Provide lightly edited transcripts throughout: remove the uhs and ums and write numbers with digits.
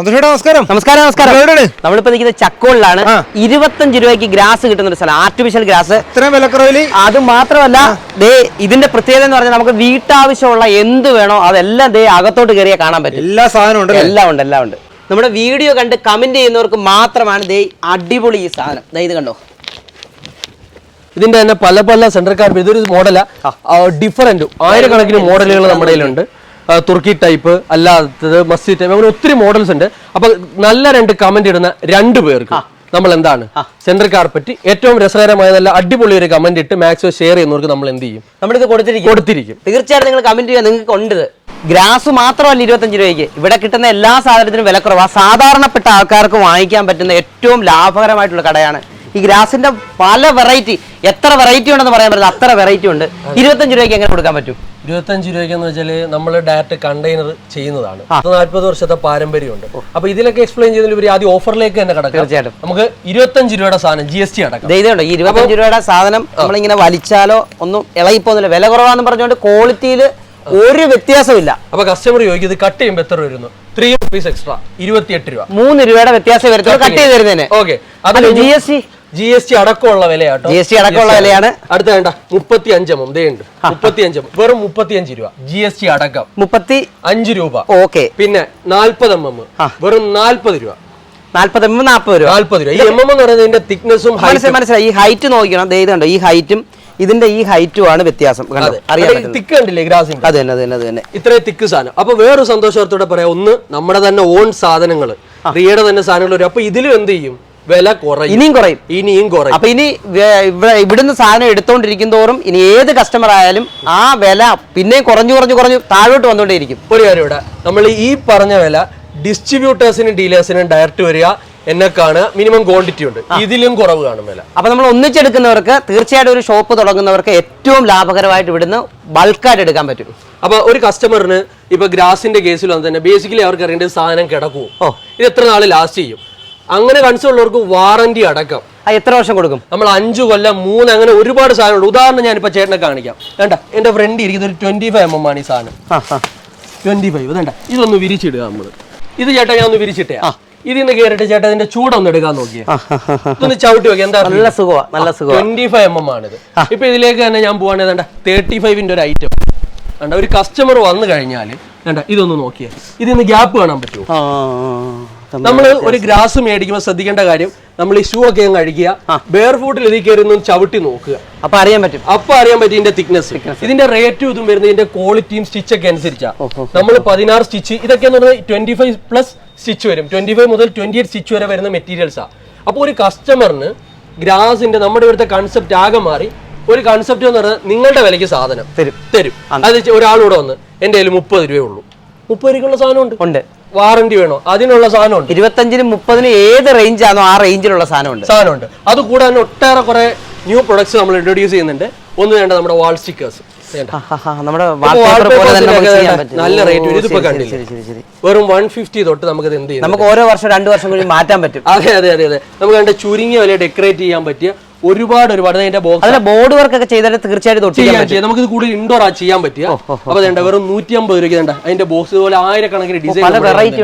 നമസ്കാരം. നമ്മളിപ്പോ നിൽക്കുന്നത് ചക്കോളിലാണ്. 25 രൂപയ്ക്ക് ഗ്രാസ് കിട്ടുന്ന ഒരു സ്ഥലം, ആർട്ടിഫിഷ്യൽ ഗ്രാസ്. ഇത്രയും വിലക്കുറവില്. അത് മാത്രമല്ല, ഇതിന്റെ പ്രത്യേകത എന്ന് പറഞ്ഞാൽ നമുക്ക് വീട്ടാവശ്യമുള്ള എന്ത് വേണോ അതെല്ലാം അകത്തോട്ട് കയറിയാൽ കാണാൻ പറ്റും. എല്ലാ സാധനവും ഉണ്ട്. എല്ലാം ഉണ്ട്. നമ്മുടെ വീഡിയോ കണ്ട് കമന്റ് ചെയ്യുന്നവർക്ക് മാത്രമാണ് അടിപൊളി ഈ സാധനം. ഇത് കണ്ടോ, ഇതിന്റെ തന്നെ പല പല സെൻട്രൽ കാർഡ്. ഇതൊരു മോഡലാ, ഡിഫറൻറ്റ് ആയിരക്കണക്കിന് മോഡലുകൾ നമ്മുടെ കയ്യിലുണ്ട്. തുർക്കി ടൈപ്പ് അല്ലാത്തത്, മസ്ജിദ് ടൈപ്പ്, അങ്ങനെ ഒത്തിരി മോഡൽസ് ഉണ്ട്. അപ്പൊ നല്ല രണ്ട് കമന്റ് ഇടുന്ന 2 പേർക്ക് നമ്മൾ എന്താണ് സെൻട്രൽ കാർപ്പറ്റ് ഏറ്റവും രസകരമായ നല്ല അടിപൊളി ഒരു കമന്റ് ഇട്ട് മാക്സിമം ഷെയർ ചെയ്യുന്നവർക്ക് നമ്മൾ എന്ത് ചെയ്യും, നമ്മളിത് കൊടുത്തിരിക്കും. തീർച്ചയായിട്ടും നിങ്ങൾ കമന്റ് ചെയ്യുക. നിങ്ങൾക്ക് ഉണ്ട് ഗ്രാസ് മാത്രമല്ല 25 രൂപയ്ക്ക്. ഇവിടെ കിട്ടുന്ന എല്ലാ സാധനത്തിനും വിലക്കുറവാണ്. സാധാരണപ്പെട്ട ആൾക്കാർക്ക് വാങ്ങിക്കാൻ പറ്റുന്ന ഏറ്റവും ലാഭകരമായിട്ടുള്ള കടയാണ് ഈ ഗ്രാസിന്റെ. പല വെറൈറ്റി, എത്ര വെറൈറ്റി ഉണ്ടെന്ന് പറയാൻ പറ്റില്ല, അത്ര വെറൈറ്റി ഉണ്ട്. 25 രൂപയ്ക്ക് എങ്ങനെ കൊടുക്കാൻ പറ്റും? 25 രൂപയ്ക്കെന്ന് വെച്ചാൽ നമ്മൾ ഡയറക്റ്റ് കണ്ടെയ്നർ ചെയ്യുന്നതാണ്. 40 വർഷത്തെ പാരമ്പര്യമുണ്ട്. അപ്പൊ ഇതിലൊക്കെ എക്സ്പ്ലെയിൻ ചെയ്യുന്നതിൽ ആദ്യം ഓഫറിലേക്ക് തന്നെ കിടക്കും. തീർച്ചയായിട്ടും നമുക്ക് 25 രൂപയുടെ സാധനം GST അടക്കം. ഇതുണ്ട്, ഈ 25 രൂപയുടെ സാധനം നമ്മളിങ്ങനെ വലിച്ചാലോ ഒന്നും ഇളകിപ്പോന്നില്ല. വില കുറവാന്ന് പറഞ്ഞുകൊണ്ട് ക്വാളിറ്റിയിൽ ഒരു വ്യത്യാസമില്ല. അപ്പൊ കസ്റ്റമർ ചോദിക്കും, ഇത് കട്ട് ചെയ്യുമ്പോൾ എത്ര വരുന്നു? 3 rupees എക്സ്ട്രാ, 28 രൂപ. 3 രൂപയുടെ വ്യത്യാസം വരത്തുള്ളൂ കട്ട് ചെയ്ത് തരുന്നതിന്. ഓക്കെ, അത് GST അടക്കമുള്ള വിലയാട്ടോ. GST അടക്കമുള്ള വിലയാണ്. അടുത്ത വേണ്ട 35 ഉണ്ട്, 35 വെറും 35 രൂപ GST അടക്കം. 35 രൂപ. ഓക്കെ. പിന്നെ 40 വെറും 40 രൂപ. 40 രൂപ. ഈ എന്ന് പറയുന്നതിന്റെ തിക്നെസ്സും മനസ്സിലായി. ഈ ഹൈറ്റ് നോക്കണം. ഇത് കണ്ടോ, ഈ ഹൈറ്റും ഇതിന്റെ ഈ ഹൈറ്റും ആണ് വ്യത്യാസം. തിക്ക് കണ്ടില്ലേ ഗ്രാസിന്റെ? അത് തന്നെ ഇത്രയും തിക്ക് സാധനം. അപ്പൊ വേറൊരു സന്തോഷത്തോടെ പറയാം, ഒന്ന് നമ്മുടെ തന്നെ ഓൺ സാധനങ്ങൾ, റിയയുടെ തന്നെ സാധനങ്ങൾ വരും. അപ്പൊ ഇതിലും എന്ത് ചെയ്യും, വില കുറയും, ഇനിയും കുറയും. അപ്പൊ ഇനി ഇവിടുന്ന് സാധനം എടുത്തോണ്ടിരിക്കും തോറും ഇനി ഏത് കസ്റ്റമർ ആയാലും ആ വില പിന്നെ കുറഞ്ഞു താഴോട്ട് വന്നോണ്ടേയിരിക്കും. ഒരു കാര്യം ഇവിടെ, നമ്മൾ ഈ പറഞ്ഞ വില ഡിസ്ട്രിബ്യൂട്ടേഴ്സിനും ഡീലേഴ്സിനും ഡയറക്റ്റ് വരിക എന്നെക്കാണ്. മിനിമം ക്വാണ്ടിറ്റി ഉണ്ട്, ഇതിലും കുറവ് കാണും വില. അപ്പൊ നമ്മൾ ഒന്നിച്ചെടുക്കുന്നവർക്ക് തീർച്ചയായിട്ടും ഒരു ഷോപ്പ് തുടങ്ങുന്നവർക്ക് ഏറ്റവും ലാഭകരമായിട്ട് ഇവിടുന്ന് ബൾക്കായിട്ട് എടുക്കാൻ പറ്റും. അപ്പൊ ഒരു കസ്റ്റമറിന് ഇപ്പൊ ഗ്രാസിന്റെ കേസിൽ വന്ന് തന്നെ ബേസിക്കലി അവർക്ക് അറിയേണ്ടത് സാധനം കിടക്കുമോ, ഇത് എത്ര നാൾ ലാസ്റ്റ് ചെയ്യും, അങ്ങനെ കൺസേൺ ഉള്ളവർക്ക് വാറന്റി അടക്കം. എത്ര വർഷം കൊടുക്കും? നമ്മൾ 5 കൊല്ലം 3 അങ്ങനെ ഒരുപാട് സാധനമുണ്ട്. ഉദാഹരണം ഞാനിപ്പോ ചേട്ടനെ കാണിക്കാം. വേണ്ട, എന്റെ ഫ്രണ്ട് ഇരിക്കുന്ന ഒരു 25 ആണ് ഈ സാധനം. 25 വേണ്ട, ഇതൊന്ന് വിരിച്ചിടുക നമ്മള്. ഇത് ചേട്ടാ ഞാൻ ഒന്ന് വിരിച്ചിട്ടേ, ഇതിന്ന് കയറിട്ട് ചേട്ടാ ഇതിന്റെ ചൂടൊന്ന് എടുക്കാൻ നോക്കിയേ, ഇതൊന്ന് ചവിട്ടി നോക്കി. എന്താ നല്ല സുഖം. 25 ആണിത്. ഇപ്പൊ ഇതിലേക്ക് തന്നെ ഞാൻ പോവാണെങ്കിൽ വേണ്ട 35ന്റെ ഒരു ഐറ്റം വേണ്ട. ഒരു കസ്റ്റമർ വന്നു കഴിഞ്ഞാൽ വേണ്ട, ഇതൊന്ന് നോക്കിയേ, ഇതിന്ന് ഗ്യാപ്പ് കാണാൻ പറ്റുമോ? നമ്മൾ ഒരു ഗ്രാസ് മേടിക്കുമ്പോൾ ശ്രദ്ധിക്കേണ്ട കാര്യം, നമ്മൾ ഈ ഷൂ ഒക്കെ കഴിക്കുക, ബെയർ ഫൂട്ടിൽ ഇതിൽ കയറി ഒന്ന് ചവിട്ടി നോക്കുക. അപ്പൊ അറിയാൻ പറ്റും ഇതിന്റെ തിക്നെസ്, ഇതിന്റെ റേറ്റും ഇതും വരുന്നത് ഇതിന്റെ ക്വാളിറ്റിയും സ്റ്റിച്ച് ഒക്കെ അനുസരിച്ചാ. നമ്മൾ 16 സ്റ്റിച്ച്, ഇതൊക്കെ എന്ന് പറഞ്ഞാൽ 25+ സ്റ്റിച്ച് വരും. 25 മുതൽ 28 സ്റ്റിച്ച് വരെ വരുന്ന മെറ്റീരിയൽസാ. അപ്പോൾ ഒരു കസ്റ്റമറിന് ഗ്രാസിന്റെ നമ്മുടെ ഇവിടുത്തെ കൺസെപ്റ്റ് ആകെ മാറി. ഒരു കൺസെപ്റ്റ് എന്ന് പറഞ്ഞാൽ നിങ്ങളുടെ വിലയ്ക്ക് സാധനം തരും. അത് ഒരാളൂടെ വന്ന് എന്റെ കയ്യിൽ 30 രൂപയുള്ളൂ, 30 രൂപയ്ക്കുള്ള സാധനം ഉണ്ട്. വാറന്റി വേണോ, അതിനുള്ള സാധനം 25-നും 30-നും ഏത് റേഞ്ച് ആണോ ആ റേഞ്ചിലുള്ള സാധനമുണ്ട്. അത് കൂടാതെ ഒട്ടേറെ കുറെ ന്യൂ പ്രൊഡക്ട്സ് നമ്മൾ ഇൻട്രൊഡ്യൂസ് ചെയ്യുന്നുണ്ട്. ഒന്ന് വേണ്ട നമ്മുടെ വാൾ സ്റ്റിക്കേഴ്സ്, നല്ല റേറ്റ്. ഇതിപ്പോ കണ്ടില്ലേ, വെറും 150 തൊട്ട് നമുക്ക് എന്ത് ചെയ്യും, നമുക്ക് ഓരോ വർഷം 2 വർഷം കൂടി മാറ്റാൻ പറ്റും. അതെ. നമുക്ക് കണ്ട ചുരുങ്ങിയ വില ഡെക്കറേറ്റ് ചെയ്യാൻ പറ്റിയ ഒരുപാട് അതിന്റെ ബോർഡ് വർക്ക് ഒക്കെ ചെയ്താൽ തീർച്ചയായിട്ടും ചെയ്യാം. നമുക്ക് ഇത് കൂടുതൽ ഇൻഡോർ ചെയ്യാൻ പറ്റിയ. അപ്പൊ വെറും 150 രൂപയ്ക്ക് അതിന്റെ ബോക്സ് പോലെ ആയിരക്കണക്കിന് ഡിസൈൻ പല വെറൈറ്റി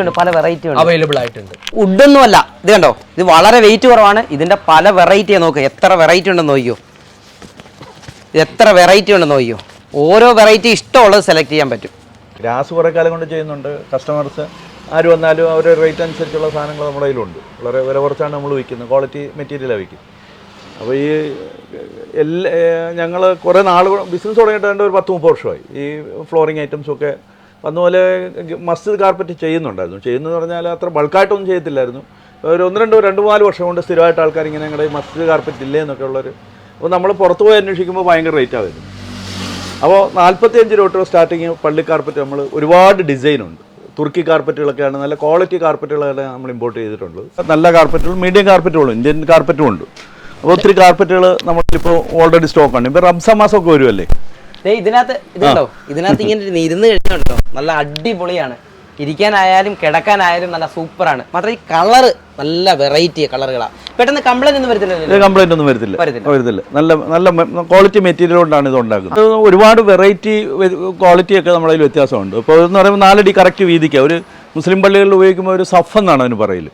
ഉണ്ട് അവൈലബിൾ ആയിട്ടുണ്ട്. വുഡൊന്നും അല്ല ഇത്, കണ്ടോ, ഇത് വളരെ വെയിറ്റ് കുറവാണ്. ഇതിന്റെ പല വെറൈറ്റിയെ നോക്കുക, എത്ര വെറൈറ്റി ഉണ്ടെന്ന് നോക്കിയോ. ഓരോ വെറൈറ്റി ഇഷ്ടമുള്ളത് സെലക്ട് ചെയ്യാൻ പറ്റും. ഗ്രാസ് കുറേ കാലം കൊണ്ട് ചെയ്യുന്നുണ്ട്. കസ്റ്റമേഴ്സ് ആര് വന്നാലും അവരുടെ റേറ്റ് അനുസരിച്ചുള്ള സാധനങ്ങൾ നമ്മുടെ കയ്യിലുണ്ട്. വളരെ വില കുറച്ചാണ് നമ്മൾ വിൽക്കുന്നത്, ക്വാളിറ്റി മെറ്റീരിയലാണ് വിൽക്കുന്നത്. അപ്പോൾ ഈ ഞങ്ങൾ കുറേ നാൾ ബിസിനസ് തുടങ്ങിയിട്ട് ഒരു 10-30 വർഷമായി ഈ ഫ്ലോറിങ് ഐറ്റംസൊക്കെ വന്നപോലെ മസ്ജിദ് കാർപ്പറ്റ് ചെയ്യുന്നുണ്ടായിരുന്നു. ചെയ്യുന്നതെന്ന് പറഞ്ഞാൽ അത്ര ബൾക്കായിട്ടൊന്നും ചെയ്യത്തില്ലായിരുന്നു. ഒരു 2-4 വർഷം കൊണ്ട് സ്ഥിരമായിട്ട് ആൾക്കാർ ഇങ്ങനെ ഞങ്ങളുടെ മസ്ജിദ് കാർപ്പറ്റ് ഇല്ലേ എന്നൊക്കെ ഉള്ളൊരു. അപ്പോൾ നമ്മൾ പുറത്ത് പോയി അന്വേഷിക്കുമ്പോൾ ഭയങ്കര റേറ്റാണ് വരുന്നത്. അപ്പോൾ 45 രൂപ തൊട്ട് സ്റ്റാർട്ടിങ് പള്ളി കാർപ്പറ്റ് നമ്മൾ ഒരുപാട് ഡിസൈനുണ്ട്. തുർക്കി കാർപ്പറ്റുകളൊക്കെയാണ്, നല്ല ക്വാളിറ്റി കാർപ്പറ്റുകളൊക്കെ നമ്മൾ ഇമ്പോർട്ട് ചെയ്തിട്ടുണ്ട്. നല്ല കാർപ്പറ്റുകളും മീഡിയം കാർപ്പറ്റുകളും ഇന്ത്യൻ കാർപ്പറ്റും ഉണ്ട്. അപ്പോൾ ഒത്തിരി കാർപ്പറ്റുകൾ നമ്മളിപ്പോൾ ഓൾറെഡി സ്റ്റോക്കാണ്. ഇപ്പോൾ റംസാൻ മാസമൊക്കെ വരുമല്ലേ, ഇതിനകത്ത് ഇങ്ങനെ ഇരുന്ന് കഴിഞ്ഞോ നല്ല അടിപൊളിയാണ്. ഇരിക്കാനായാലും കിടക്കാനായാലും നല്ല സൂപ്പറാണ്. മാത്രം ഈ കളറ് നല്ല വെറൈറ്റി കളറുകളാണ്. പെട്ടെന്ന് കംപ്ലൈന്റ് ഒന്നും വരത്തില്ല. നല്ല ക്വാളിറ്റി മെറ്റീരിയൽ കൊണ്ടാണ് ഇത് ഉണ്ടാക്കുന്നത്. ഒരുപാട് വെറൈറ്റി ക്വാളിറ്റി ഒക്കെ നമ്മുടെ വ്യത്യാസമുണ്ട്. ഇപ്പോൾ എന്ന് പറയുമ്പോൾ 4 അടി കറക്റ്റ് വീതിക്കുക, ഒരു മുസ്ലിം പള്ളികളിൽ ഉപയോഗിക്കുമ്പോൾ ഒരു സഫ് എന്നാണ് അതിന് പറയൽ.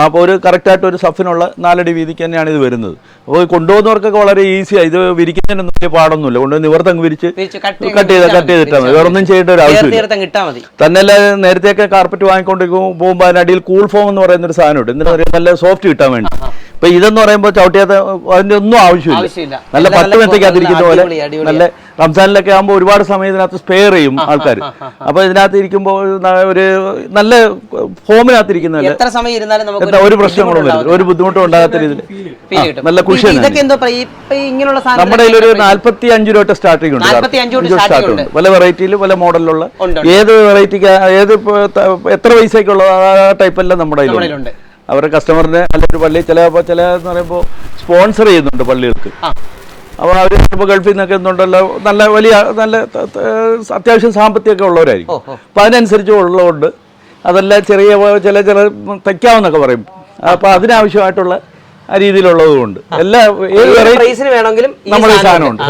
അപ്പോൾ ഒരു കറക്റ്റായിട്ട് ഒരു സഫിനുള്ള 4 അടി വീതിക്ക് തന്നെയാണ് ഇത് വരുന്നത്. അപ്പോൾ കൊണ്ടുപോകുന്നവർക്കൊക്കെ വളരെ ഈസിയാണ്. ഇത് വിരിക്കുന്നതിനൊന്നും വലിയ പാടൊന്നുമില്ല. കൊണ്ടുപോയി നിവർത്തങ്ങ് വിരിച്ച് കട്ട് ചെയ്തിട്ടാൽ മതി. വേറെ ഒന്നും ചെയ്യേണ്ട ഒരു ആവശ്യമില്ല. തന്നെയല്ല നേരത്തെയൊക്കെ കാർപ്പറ്റ് വാങ്ങിക്കൊണ്ടിരിക്കുമ്പോൾ പോകുമ്പോൾ അതിനടിയിൽ കൂൾ ഫോം എന്ന് പറയുന്ന ഒരു സാധനമുണ്ട്. എന്നിട്ട് പറയുക നല്ല സോഫ്റ്റ് കിട്ടാൻ വേണ്ടി. ഇപ്പൊ ഇതെന്ന് പറയുമ്പോൾ ചവിട്ടിയാത്ത അതിന്റെ ഒന്നും ആവശ്യമില്ല. നല്ല 10 മെത്തയ്ക്കകത്തിരിക്കുന്ന പോലെ നല്ല റംസാനിലൊക്കെ ആകുമ്പോൾ ഒരുപാട് സമയം ഇതിനകത്ത് സ്പെയർ ചെയ്യും ആൾക്കാർ. അപ്പൊ ഇതിനകത്ത് ഇരിക്കുമ്പോൾ ഒരു നല്ല ഫോമിനകത്തിരിക്കുന്നതല്ല, ഒരു പ്രശ്നങ്ങളും വരും, ഒരു ബുദ്ധിമുട്ടും ഉണ്ടാകാത്ത രീതിയിൽ നല്ല കുഷൻ. നമ്മുടെ കയ്യിൽ ഒരു 45 രൂപ സ്റ്റാർട്ടിംഗ് ഉണ്ട്. പല വെറൈറ്റിയിൽ പല മോഡലിലുള്ള ഏത് വെറൈറ്റിക്ക് ഏത് എത്ര പൈസക്കുള്ള ആ ടൈപ്പെല്ലാം നമ്മുടെ കയ്യിലുണ്ട്. അവരുടെ കസ്റ്റമറിന് നല്ലൊരു പള്ളി ചില എന്ന് പറയുമ്പോൾ സ്പോൺസർ ചെയ്യുന്നുണ്ട് പള്ളികൾക്ക്. അപ്പോൾ അവർ ഇപ്പോൾ ഗൾഫിൽ നിന്നൊക്കെ എന്തുണ്ടല്ലോ നല്ല വലിയ നല്ല അത്യാവശ്യം സാമ്പത്തികമൊക്കെ ഉള്ളവരായിരിക്കും. അപ്പോൾ അതിനനുസരിച്ച് ഉള്ളതുകൊണ്ട് അതെല്ലാം ചെറിയ തയ്ക്കാമെന്നൊക്കെ പറയും. അപ്പോൾ അതിനാവശ്യമായിട്ടുള്ള ആ രീതിയിലുള്ളതുകൊണ്ട് എല്ലാ ഏത് വെറൈറ്റീസിന് വേണമെങ്കിലും നമ്മുടെ സാധനമുണ്ട്.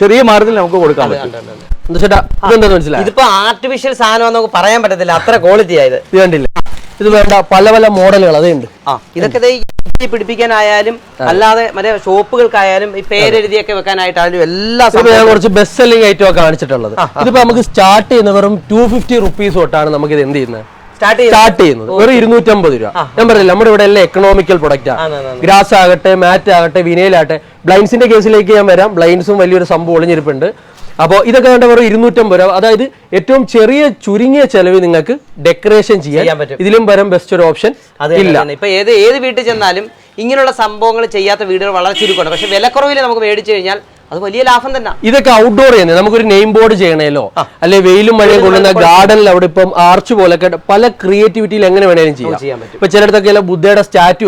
ചെറിയ മാർജിൽ നമുക്ക് കൊടുക്കാൻ പറ്റും. ഇതിപ്പോ ആർട്ടിഫിഷ്യൽ സാധനം പറയാൻ പറ്റത്തില്ല, അത്ര ക്വാളിറ്റി ആയത്. ഇത് കണ്ടില്ല, ഇത് വേണ്ട പല പല മോഡലുകൾ അതുണ്ട്. ഇതൊക്കെ പിടിപ്പിക്കാനായാലും അല്ലാതെ മറ്റേ ഷോപ്പുകൾക്കായാലും ഈ പേരെഴുതിയൊക്കെ വെക്കാനായിട്ടായാലും എല്ലാ കുറച്ച് ബെസ്റ്റ് സെല്ലിംഗ് ഐറ്റം ഒക്കെ കാണിച്ചിട്ടുള്ളത്. ഇതിപ്പോ നമുക്ക് സ്റ്റാർട്ട് ചെയ്യുന്ന വെറും 250 റുപ്പീസ് തൊട്ടാണ് നമുക്ക് ഇത് എന്ത് ചെയ്യുന്നത് സ്റ്റാർട്ട് ചെയ്യുന്നത്. വെറും 250 രൂപ. ഞാൻ പറഞ്ഞില്ല നമ്മുടെ ഇവിടെ എല്ലാം എക്കണോമിക്കൽ പ്രൊഡക്റ്റാണ്. ഗ്രാസ് ആകട്ടെ, മാറ്റ് ആകട്ടെ, വിനയിലാകട്ടെ. ബ്ലൈൻഡ്സിന്റെ കേസിലേക്ക് ഞാൻ വരാം. ബ്ലൈൻഡ്സും വലിയൊരു സംഭവം ഒളിഞ്ഞിരിപ്പുണ്ട്. അപ്പോൾ ഇതൊക്കെ കണ്ട വെറും 250 രൂപ. അതായത് ഏറ്റവും ചുരുങ്ങിയ ചെലവ് നിങ്ങൾക്ക് ഡെക്കറേഷൻ ചെയ്യാൻ പറ്റും. ഇതിലും വരും ബെസ്റ്റ് ഒരു ഓപ്ഷൻ ഇല്ല. ഇപ്പൊ ഏത് വീട്ടിൽ ചെന്നാലും ഇങ്ങനെയുള്ള സംഭവങ്ങൾ ചെയ്യാത്ത വീടുകൾ വളരെ ചുരുക്കമാണ്. പക്ഷെ വിലക്കുറവിൽ നമുക്ക് മേടിച്ചു കഴിഞ്ഞാൽ അത് വലിയ ലാഭം തന്നെ. ഇതൊക്കെ ഔട്ട്ഡോർ ചെയ്യുന്നത് നമുക്കൊരു നെയിം ബോർഡ് ചെയ്യണേലോ, അല്ലെ വെയിലും മഴയും കൊള്ളുന്ന ഗാർഡനിൽ അവിടെ ഇപ്പം ആർച്ച് പോലൊക്കെ പല ക്രിയേറ്റിവിറ്റിയിൽ എങ്ങനെ വേണേലും ചെയ്യാം. ഇപ്പൊ ചിലയിടത്തൊക്കെ ബുദ്ധയുടെ സ്റ്റാച്ചു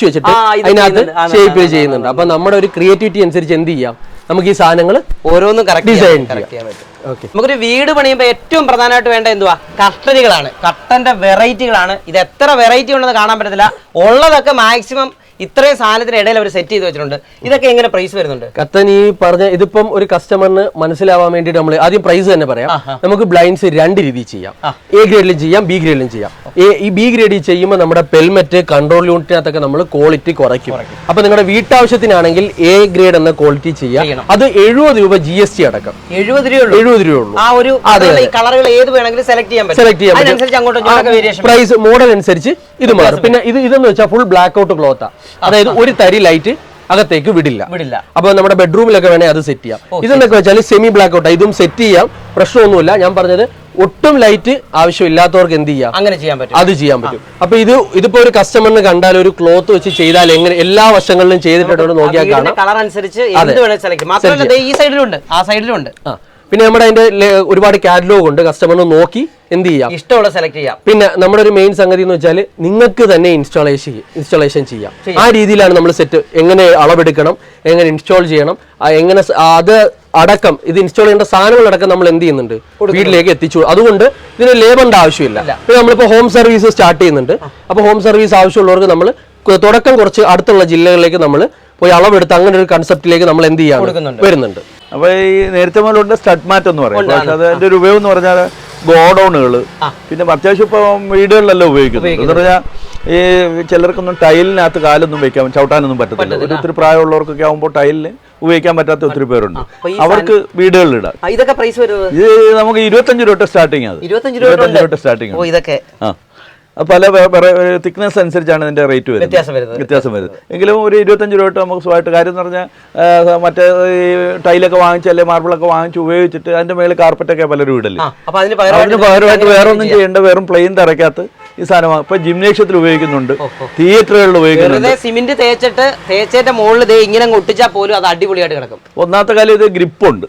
വെച്ചിട്ട് അതിനകത്ത് ഷേപ്പ് ചെയ്യുന്നുണ്ട്. അപ്പൊ നമ്മുടെ ഒരു ക്രിയേറ്റിവിറ്റി അനുസരിച്ച് എന്ത് ചെയ്യാം, നമുക്ക് ഈ സാധനങ്ങൾ ഓരോന്നും ഡിസൈൻ ചെയ്യാൻ പറ്റും. നമുക്കൊരു വീട് പണിയുമ്പോൾ ഏറ്റവും പ്രധാനമായിട്ട് വേണ്ട എന്തുവാ, കർട്ടനുകളാണ്. കർട്ടന്റെ വെറൈറ്റികളാണ്. ഇത് എത്ര വെറൈറ്റി ഉണ്ടെന്ന് കാണാൻ പറ്റത്തില്ല. ഉള്ളതൊക്കെ മാക്സിമം ഇത്രയും സാധനത്തിന് ഇടയിൽ അവർ സെറ്റ് ചെയ്ത് വെച്ചിട്ടുണ്ട്. ഇതൊക്കെ എങ്ങനെ പ്രൈസ് വരുന്നുണ്ട്? കത്തൻ ഈ പറഞ്ഞ ഇതിപ്പം ഒരു കസ്റ്റമറിന് മനസ്സിലാവാൻ വേണ്ടിയിട്ട് നമ്മൾ ആദ്യം പ്രൈസ് തന്നെ പറയാം. നമുക്ക് ബ്ലൈൻഡ്സ് 2 രീതിയിൽ ചെയ്യാം. A ഗ്രേഡിലും ചെയ്യാം, B ഗ്രേഡിലും ചെയ്യാം. ഈ B ഗ്രേഡിൽ ചെയ്യുമ്പോൾ നമ്മുടെ പെൽമെറ്റ് കൺട്രോൾ യൂണിറ്റിനകത്തൊക്കെ നമ്മൾ ക്വാളിറ്റി കുറയ്ക്കും. അപ്പൊ നിങ്ങളുടെ വീട്ടാവശ്യത്തിനാണെങ്കിൽ A ഗ്രേഡ് എന്ന ക്വാളിറ്റി ചെയ്യാം. അത് 70 രൂപ GST അടക്കം. 70 രൂപ ഉള്ളൂ. സെലക്ട് ചെയ്യാൻ പറ്റും. പ്രൈസ് മോഡൽ അനുസരിച്ച് ഇത് മാറും. പിന്നെ ഇതെന്ന് വെച്ചാൽ ഫുൾ ബ്ലാക്ക് ഔട്ട് ക്ലോത്താ. അതായത് ഒരു തരി ലൈറ്റ് അകത്തേക്ക് വിടില്ല. അപ്പൊ നമ്മുടെ ബെഡ്റൂമിലൊക്കെ വേണേ അത് സെറ്റ് ചെയ്യാം. ഇതെന്നൊക്കെ വെച്ചാൽ സെമി ബ്ലാക്ക് ഔട്ട്, ഇതും സെറ്റ് ചെയ്യാം, പ്രശ്നമൊന്നുമില്ല. ഞാൻ പറഞ്ഞത് ഒട്ടും ലൈറ്റ് ആവശ്യമില്ലാത്തവർക്ക് എന്ത് ചെയ്യാം, അങ്ങനെ ചെയ്യാൻ പറ്റും, അത് ചെയ്യാൻ പറ്റും. അപ്പൊ ഇതിപ്പോ ഒരു കസ്റ്റമറിന് കണ്ടാൽ ഒരു ക്ലോത്ത് വെച്ച് ചെയ്താൽ എങ്ങനെ എല്ലാ വശങ്ങളിലും ചെയ്തിട്ടുണ്ടോ നോക്കിയാൽ കാണാം. കളർ അനുസരിച്ച് ഈ സൈഡിലുണ്ട്, ആ സൈഡിലുണ്ട്. പിന്നെ നമ്മുടെ അതിന്റെ ഒരുപാട് കാറ്റലോഗ് ഉണ്ട്. കസ്റ്റമറിന് നോക്കി എന്ത് ചെയ്യാം, ഇഷ്ടമുള്ള സെലക്ട് ചെയ്യാം. പിന്നെ നമ്മുടെ ഒരു മെയിൻ സംഗതി എന്ന് വെച്ചാൽ നിങ്ങൾക്ക് തന്നെ ഇൻസ്റ്റാളേഷൻ ചെയ്യാം. ആ രീതിയിലാണ് നമ്മൾ സെറ്റ് എങ്ങനെ അളവെടുക്കണം, എങ്ങനെ ഇൻസ്റ്റാൾ ചെയ്യണം, എങ്ങനെ അത് അടക്കം ഇത് ഇൻസ്റ്റാൾ ചെയ്യേണ്ട സാധനങ്ങളടക്കം നമ്മൾ എന്ത് ചെയ്യുന്നുണ്ട്, വീട്ടിലേക്ക് എത്തിച്ചു. അതുകൊണ്ട് ഇതിന് ലേബറിന്റെ ആവശ്യമില്ല. പിന്നെ നമ്മളിപ്പോൾ ഹോം സർവീസ് സ്റ്റാർട്ട് ചെയ്യുന്നുണ്ട്. അപ്പോൾ ഹോം സർവീസ് ആവശ്യമുള്ളവർക്ക് നമ്മൾ തുടക്കം കുറച്ച് അടുത്തുള്ള ജില്ലകളിലേക്ക് നമ്മൾ പോയി അളവെടുത്ത് അങ്ങനെ ഒരു കൺസെപ്റ്റിലേക്ക് നമ്മൾ എന്ത് ചെയ്യാൻ വരുന്നുണ്ട്. അപ്പോൾ ഈ നേരത്തെ മുതലുണ്ട് സ്റ്റഡ് മാറ്റ് എന്ന് പറയും. പക്ഷെ അതിന്റെ ഒരു ഉപയോഗം എന്ന് പറഞ്ഞാൽ ഗോഡൌണുകൾ, പിന്നെ അത്യാവശ്യം ഇപ്പോൾ വീടുകളിലെല്ലാം ഉപയോഗിക്കുന്നത് എന്ന് പറഞ്ഞാൽ ഈ ചിലർക്കൊന്നും ടൈലിനകത്ത് കാലൊന്നും വെക്കാൻ ചവിട്ടാനൊന്നും പറ്റത്തില്ല. ഒത്തിരി പ്രായമുള്ളവർക്കൊക്കെ ആകുമ്പോൾ ടൈലിന് ഉപയോഗിക്കാൻ പറ്റാത്ത ഒത്തിരി പേരുണ്ട്. അവർക്ക് വീടുകളിൽ ഇടാം. ഇതൊക്കെ പ്രൈസ് വരുന്നത് ഇത് നമുക്ക് 25 രൂപ സ്റ്റാർട്ടിങ്. അത് 25 രൂപ സ്റ്റാർട്ടിങ്. പല തിക്നെസ് അനുസരിച്ചാണ് ഇതിന്റെ റേറ്റ് വരുന്നത്, വ്യത്യാസം വരുന്നത്. എങ്കിലും ഒരു 25 രൂപ നമുക്ക് സുഖമായിട്ട്. കാര്യം എന്ന് പറഞ്ഞാൽ മറ്റേ ഈ ടൈലൊക്കെ വാങ്ങിച്ച് അല്ലെ മാർബിളൊക്കെ വാങ്ങിച്ച് ഉപയോഗിച്ചിട്ട് അതിന്റെ മേളിൽ കാർപ്പറ്റൊക്കെ പലരും ഇടല്ലേ. അതിന് പകരമായിട്ട് വേറെ ഒന്നും ചെയ്യേണ്ട, വെറും പ്ലെയിൻ തറയ്ക്കകത്ത് ഈ സാധനം ഇപ്പൊ ജിംനേഷ്യത്തിൽ ഉപയോഗിക്കുന്നുണ്ട്, തിയേറ്ററുകളിൽ ഉപയോഗിക്കുന്നുണ്ട്. സിമെന്റ് തേച്ചിട്ട് മുകളിൽ ഇങ്ങനെ ഒട്ടിച്ചാൽ പോലും അത് അടിപൊളിയായിട്ട് കിടക്കും. ഒന്നാമത്തെ കാലം ഇത് ഗ്രിപ്പുണ്ട്,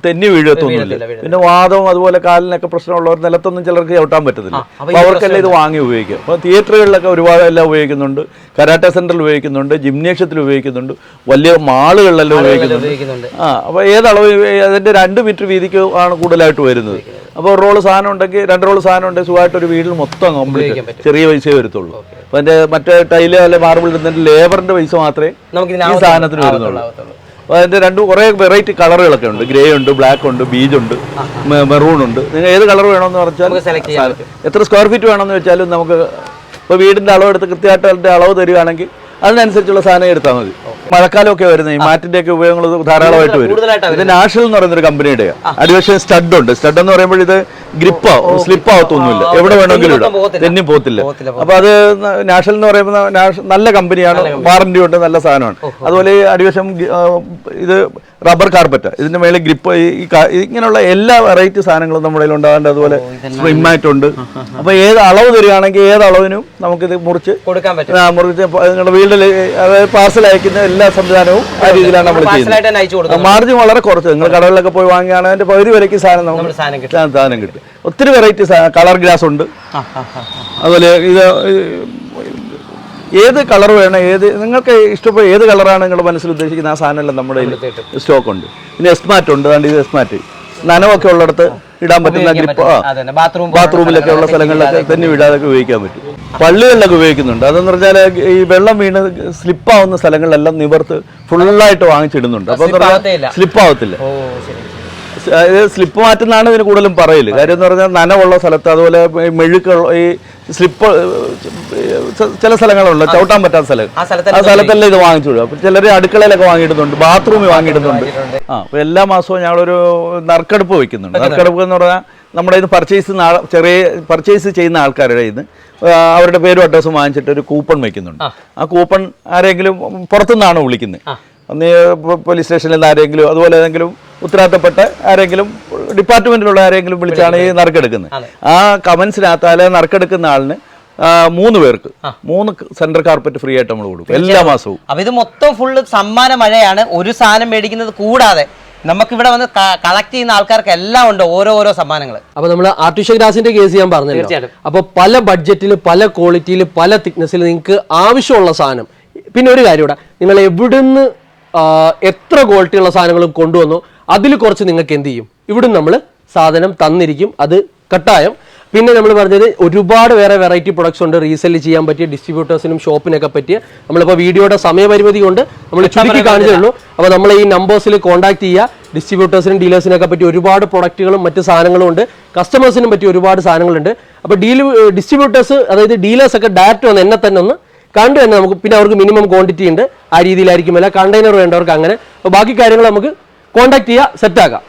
തെന്നി വീഴത്തൊന്നുമില്ല. പിന്നെ വാദവും അതുപോലെ കാലിനൊക്കെ പ്രശ്നമുള്ളവർ നിലത്തൊന്നും ചിലർക്ക് ചവിട്ടാൻ പറ്റത്തില്ല. അപ്പൊ അവർക്കെല്ലാം ഇത് വാങ്ങി ഉപയോഗിക്കുക. അപ്പോൾ തിയേറ്ററുകളിലൊക്കെ ഒരുപാട് എല്ലാം ഉപയോഗിക്കുന്നുണ്ട്, കരാട്ടെ സെന്ററിൽ ഉപയോഗിക്കുന്നുണ്ട്, ജിംനേഷ്യത്തിൽ ഉപയോഗിക്കുന്നുണ്ട്, വലിയ മാളുകളിലെല്ലാം ഉപയോഗിക്കുന്നുണ്ട്. അപ്പോൾ ഏതളവ് അതിന്റെ 2 മീറ്റർ വീതിക്ക് ആണ് കൂടുതലായിട്ട് വരുന്നത്. അപ്പോൾ റോള് സാധനം ഉണ്ടെങ്കിൽ 2 റോള് സാധനം ഉണ്ടെങ്കിൽ സുഖമായിട്ട് ഒരു വീട്ടിൽ മൊത്തം കംപ്ലീറ്റ് ചെറിയ പൈസയെ വരത്തുള്ളൂ. അപ്പോൾ അതിന്റെ മറ്റേ ടൈല് അല്ലെ മാർബിൾ ഇടുന്നതിന്റെ ലേബറിന്റെ പൈസ മാത്രമേ ഈ സാധനത്തിന് വരുന്നുള്ളൂ. അതിൻ്റെ കുറേ വെറൈറ്റി കളറുകളൊക്കെ ഉണ്ട്. ഗ്രേ ഉണ്ട്, ബ്ലാക്ക് ഉണ്ട്, ബീജ് ഉണ്ട്, മെറൂൺ ഉണ്ട്. നിങ്ങൾ ഏത് കളർ വേണമെന്ന് പറഞ്ഞാൽ എത്ര സ്ക്വയർ ഫീറ്റ് വേണമെന്ന് വെച്ചാലും നമുക്ക് ഇപ്പോൾ വീടിൻ്റെ അളവെടുത്ത് കൃത്യമായിട്ട് അതിൻ്റെ അളവ് തരികയാണെങ്കിൽ അതിനനുസരിച്ചുള്ള സാധനം എടുത്താൽ മതി. മഴക്കാലമൊക്കെ വരുന്നത് ഈ മാറ്റിന്റെ ഒക്കെ ഉപയോഗങ്ങൾ ധാരാളമായിട്ട് വരും. ഇത് നാഷണൽ എന്ന് പറയുന്നൊരു കമ്പനിയുടെ അടിവശം സ്റ്റഡ് ഉണ്ട്. സ്റ്റഡ് എന്ന് പറയുമ്പോൾ ഇത് ഗ്രിപ്പാവും, സ്ലിപ്പ് ആവത്തൊന്നുമില്ല, എവിടെ വേണമെങ്കിലും ഇടാം, തെന്നി പോത്തില്ല. അപ്പൊ അത് നാഷണൽ എന്ന് പറയുമ്പോൾ നല്ല കമ്പനിയാണ്, വാറന്റി ഉണ്ട്, നല്ല സാധനമാണ്. അതുപോലെ ഈ അടിവശം ഇത് റബ്ബർ കാർപ്പറ്റ്, ഇതിന്റെ മേലെ ഗ്രിപ്പ്, ഇങ്ങനെയുള്ള എല്ലാ വെറൈറ്റി സാധനങ്ങളും നമ്മുടെ കയ്യിൽ ഉണ്ടാകാറുണ്ട്. അതുപോലെ സ്പ്രിംഗ് മാറ്റ് ഉണ്ട്. അപ്പൊ ഏത് അളവ് തരികയാണെങ്കിൽ ഏത് അളവിനും നമുക്കിത് മുറിച്ച് നിങ്ങളുടെ വീട്ടിൽ അതായത് പാർസൽ അയക്കുന്ന എല്ലാ സംവിധാനവും ആ രീതിയിലാണ് നമ്മൾ ചെയ്യുന്നത്. മാർജിൻ വളരെ കുറച്ച്. നിങ്ങൾ കടകളിലൊക്കെ പോയി വാങ്ങിയാണ് അതിന്റെ പകുതി വിലയ്ക്ക് സാധനം കിട്ടും. ഒത്തിരി വെറൈറ്റി കളർ ഗ്ലാസ് ഉണ്ട്. അതുപോലെ ഇത് ഏത് കളർ വേണം, നിങ്ങൾക്ക് ഇഷ്ടപ്പെട്ട ഏത് കളറാണ് നിങ്ങളുടെ മനസ്സിൽ ഉദ്ദേശിക്കുന്ന ആ സാധനമെല്ലാം നമ്മുടെ കയ്യിൽ സ്റ്റോക്ക് ഉണ്ട്. പിന്നെ എസ്മാറ്റ് ഉണ്ട്. അതുകൊണ്ട് ഇത് എസ്മാറ്റ് നനവൊക്കെ ഉള്ളിടത്ത് ഇടാൻ പറ്റുന്ന ഗ്രിപ്പ്, ബാത്റൂമിലൊക്കെ ഉള്ള സ്ഥലങ്ങളിലൊക്കെ തന്നെ വിടാതൊക്കെ ഉപയോഗിക്കാൻ പറ്റും. പള്ളികളിലൊക്കെ ഉപയോഗിക്കുന്നുണ്ട്. അതെന്ന് പറഞ്ഞാൽ ഈ വെള്ളം വീണ് സ്ലിപ്പാവുന്ന സ്ഥലങ്ങളിലെല്ലാം നിവർത്ത് ഫുള്ളായിട്ട് വാങ്ങിച്ചിടുന്നുണ്ട്. അപ്പോൾ സ്ലിപ്പാവത്തില്ല. സ്ലിപ്പ് മാറ്റുന്നതാണ് ഇതിന് കൂടുതലും പറയല്. കാര്യം എന്ന് പറഞ്ഞാൽ നനവുള്ള സ്ഥലത്ത്, അതുപോലെ മെഴുക്കുള്ള ഈ സ്ലിപ്പ് ചില സ്ഥലങ്ങളുണ്ട് ചവിട്ടാൻ പറ്റാത്ത സ്ഥലം, ആ സ്ഥലത്തെല്ലാം ഇത് വാങ്ങിച്ചു വിടും. അപ്പൊ ചിലർ അടുക്കളയിലൊക്കെ വാങ്ങിയിടുന്നുണ്ട്, ബാത്റൂമിൽ വാങ്ങിയിടുന്നുണ്ട്. അപ്പൊ എല്ലാ മാസവും ഞങ്ങളൊരു നറുക്കെടുപ്പ് വെക്കുന്നുണ്ട്. നറുക്കെടുപ്പ് എന്ന് പറഞ്ഞാൽ നമ്മുടെ ഇത് പർച്ചേസ് ചെയ്യുന്ന ആൾക്കാരുടെ ഇത് അവരുടെ പേരും അഡ്രസ്സും വാങ്ങിച്ചിട്ട് ഒരു കൂപ്പൺ വെക്കുന്നുണ്ട്. ആ കൂപ്പൺ ആരെങ്കിലും പുറത്തുനിന്നാണ് വിളിക്കുന്നത്. അന്ന് പോലീസ് സ്റ്റേഷനിൽ നിന്ന് ആരെങ്കിലും, അതുപോലെ ഏതെങ്കിലും ഉത്തരവാദിത്തപ്പെട്ട ആരെങ്കിലും ഡിപ്പാർട്ട്മെന്റിലുള്ള ആരെങ്കിലും വിളിച്ചാണ് ഈ നറുക്കെടുക്കുന്നത്. ആ കമന്റ്സിനകത്ത് അല്ലെങ്കിൽ നറുക്കെടുക്കുന്ന ആളിന് 3 പേർക്ക് 3 സെൻട്രൽ കാർപ്പറ്റ് ഫ്രീ ആയിട്ട് നമ്മൾ കൊടുക്കും എല്ലാ മാസവും. അപ്പൊ ഇത് മൊത്തം ഫുള്ള് സമ്മാന മഴയാണ്. ഒരു സാധനം മേടിക്കുന്നത് കൂടാതെ നമുക്കിവിടെ വന്ന് കളക്ട് ചെയ്യുന്ന ആൾക്കാർക്ക് എല്ലാം ഉണ്ട് ഓരോ സമ്മാനങ്ങൾ. അപ്പൊ നമ്മൾ ആർട്ടിഫിഷ്യൽ ഗ്രാസിന്റെ കേസ് ഞാൻ പറഞ്ഞല്ലോ. അപ്പൊ പല ബഡ്ജറ്റിൽ, പല ക്വാളിറ്റിയിൽ, പല തിക്നെസ്സിൽ നിങ്ങൾക്ക് ആവശ്യമുള്ള സാധനം. പിന്നെ ഒരു കാര്യം ഇവിടെ, നിങ്ങൾ എവിടുന്ന് എത്ര ക്വാളിറ്റിയുള്ള സാധനങ്ങളും കൊണ്ടുവന്നു അതിൽ കുറച്ച് നിങ്ങൾക്ക് എന്ത് ചെയ്യും, ഇവിടുന്ന് നമ്മൾ സാധനം തന്നിരിക്കും, അത് കട്ടായം. പിന്നെ നമ്മൾ പറഞ്ഞത് ഒരുപാട് വേറെ വെറൈറ്റി പ്രൊഡക്ട്സ് ഉണ്ട് റീസെല് ചെയ്യാൻ പറ്റിയ, ഡിസ്ട്രിബ്യൂട്ടേഴ്സിനും ഷോപ്പിനൊക്കെ പറ്റിയ. നമ്മളിപ്പോൾ വീഡിയോയുടെ സമയപരിമിതി കൊണ്ട് നമ്മൾ ചുരുക്കി കാണിച്ചേ ഉള്ളൂ. അപ്പോൾ നമ്മൾ ഈ നമ്പേഴ്സിൽ കോൺടാക്ട് ചെയ്യുക. ഡിസ്ട്രിബ്യൂട്ടേഴ്സിനും ഡീലേഴ്സിനൊക്കെ പറ്റി ഒരുപാട് പ്രൊഡക്റ്റുകളും മറ്റ് സാധനങ്ങളും ഉണ്ട്. കസ്റ്റമേഴ്സിനും പറ്റി ഒരുപാട് സാധനങ്ങളുണ്ട്. അപ്പോൾ ഡിസ്ട്രിബ്യൂട്ടേഴ്സ്, അതായത് ഡീലേഴ്സ് ഒക്കെ ഡയറക്റ്റ് വന്ന് എന്നെ തന്നെ ഒന്ന് കണ്ടു തന്നെ നമുക്ക്, പിന്നെ അവർക്ക് മിനിമം ക്വാണ്ടിറ്റി ഉണ്ട്, ആ രീതിയിലായിരിക്കും അല്ല കണ്ടെയ്നർ വേണ്ടവർക്ക് അങ്ങനെ. അപ്പോൾ ബാക്കി കാര്യങ്ങൾ നമുക്ക് കോൺടാക്ട് ചെയ്യുക, സെറ്റാക്കാം.